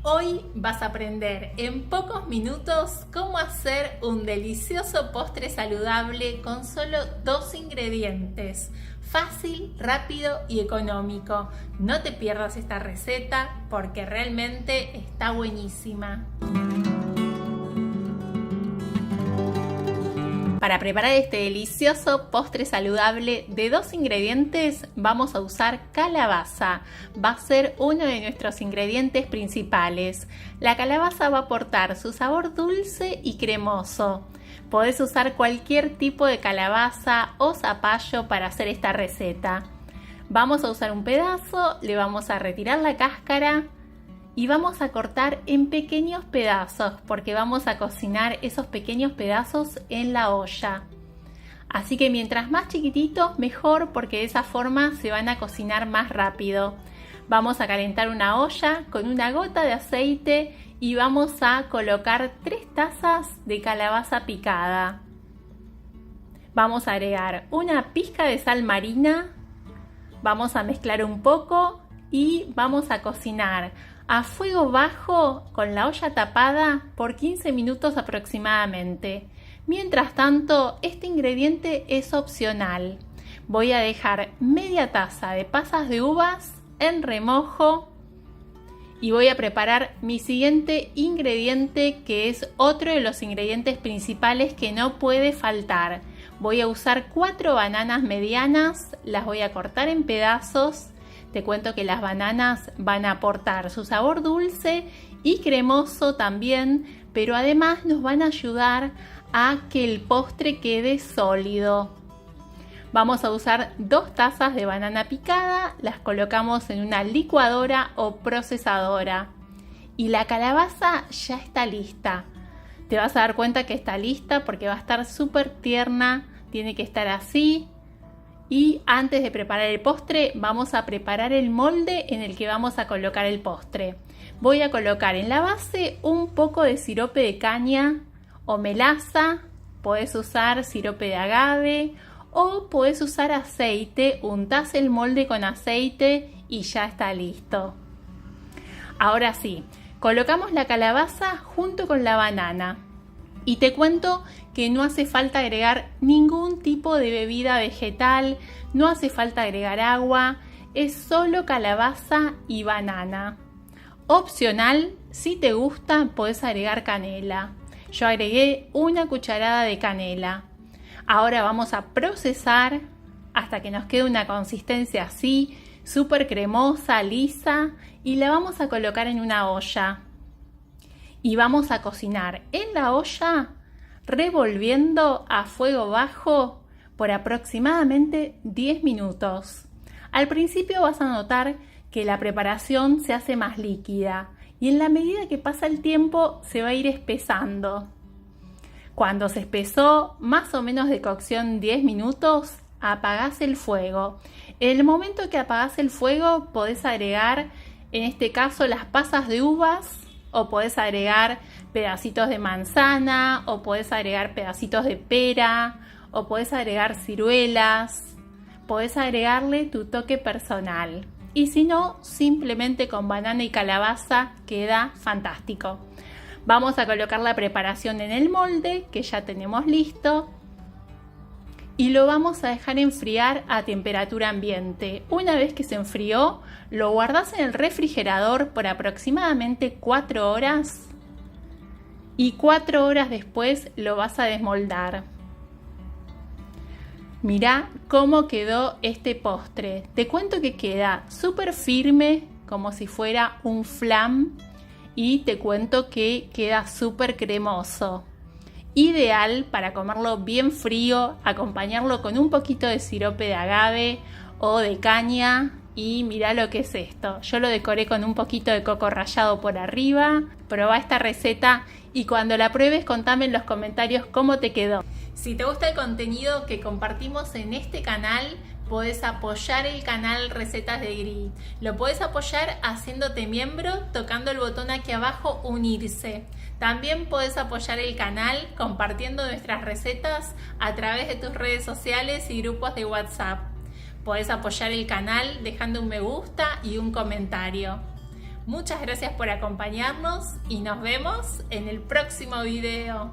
Hoy vas a aprender en pocos minutos cómo hacer un delicioso postre saludable con solo 2 ingredientes. Fácil, rápido y económico. No te pierdas esta receta porque realmente está buenísima. Para preparar este delicioso postre saludable de 2 ingredientes vamos a usar calabaza. Va a ser uno de nuestros ingredientes principales. La calabaza va a aportar su sabor dulce y cremoso. Podés usar cualquier tipo de calabaza o zapallo para hacer esta receta. Vamos a usar un pedazo, le vamos a retirar la cáscara y vamos a cortar en pequeños pedazos porque vamos a cocinar esos pequeños pedazos en la olla. Así que mientras más chiquititos mejor porque de esa forma se van a cocinar más rápido. Vamos a calentar una olla con una gota de aceite y vamos a colocar 3 tazas de calabaza picada. Vamos a agregar una pizca de sal marina. Vamos a mezclar un poco y vamos a cocinar a fuego bajo con la olla tapada por 15 minutos aproximadamente. Mientras tanto, este ingrediente es opcional. Voy a dejar media taza de pasas de uvas en remojo y voy a preparar mi siguiente ingrediente, que es otro de los ingredientes principales que no puede faltar. Voy a usar 4 bananas medianas, las voy a cortar en pedazos. Te cuento que las bananas van a aportar su sabor dulce y cremoso también, pero además nos van a ayudar a que el postre quede sólido. Vamos a usar 2 tazas de banana picada, las colocamos en una licuadora o procesadora. Y la calabaza ya está lista. Te vas a dar cuenta que está lista porque va a estar súper tierna, tiene que estar así. Y antes de preparar el postre, vamos a preparar el molde en el que vamos a colocar el postre. Voy a colocar en la base un poco de sirope de caña o melaza. Podés usar sirope de agave o podés usar aceite. Untás el molde con aceite y ya está listo. Ahora sí, colocamos la calabaza junto con la banana. Y te cuento que no hace falta agregar ningún tipo de bebida vegetal, no hace falta agregar agua, es solo calabaza y banana. Opcional, si te gusta, podés agregar canela. Yo agregué una cucharada de canela. Ahora vamos a procesar hasta que nos quede una consistencia así, súper cremosa, lisa, y la vamos a colocar en una olla. Y vamos a cocinar en la olla revolviendo a fuego bajo por aproximadamente 10 minutos. Al principio vas a notar que la preparación se hace más líquida y en la medida que pasa el tiempo se va a ir espesando. Cuando se espesó más o menos de cocción 10 minutos, apagás el fuego. En el momento que apagás el fuego podés agregar, en este caso, las pasas de uvas, o podés agregar pedacitos de manzana, o podés agregar pedacitos de pera, o podés agregar ciruelas, podés agregarle tu toque personal. Y si no, simplemente con banana y calabaza queda fantástico. Vamos a colocar la preparación en el molde que ya tenemos listo y lo vamos a dejar enfriar a temperatura ambiente. Una vez que se enfrió, lo guardás en el refrigerador por aproximadamente 4 horas y 4 horas después lo vas a desmoldar. Mirá cómo quedó este postre. Te cuento que queda súper firme, como si fuera un flan, y te cuento que queda súper cremoso. Ideal para comerlo bien frío, acompañarlo con un poquito de sirope de agave o de caña. Y mirá lo que es esto. Yo lo decoré con un poquito de coco rallado por arriba. Probá esta receta y cuando la pruebes contame en los comentarios cómo te quedó. Si te gusta el contenido que compartimos en este canal, podés apoyar el canal Recetas de Gris. Lo podés apoyar haciéndote miembro, tocando el botón aquí abajo Unirse. También podés apoyar el canal compartiendo nuestras recetas a través de tus redes sociales y grupos de WhatsApp. Podés apoyar el canal dejando un me gusta y un comentario. Muchas gracias por acompañarnos y nos vemos en el próximo video.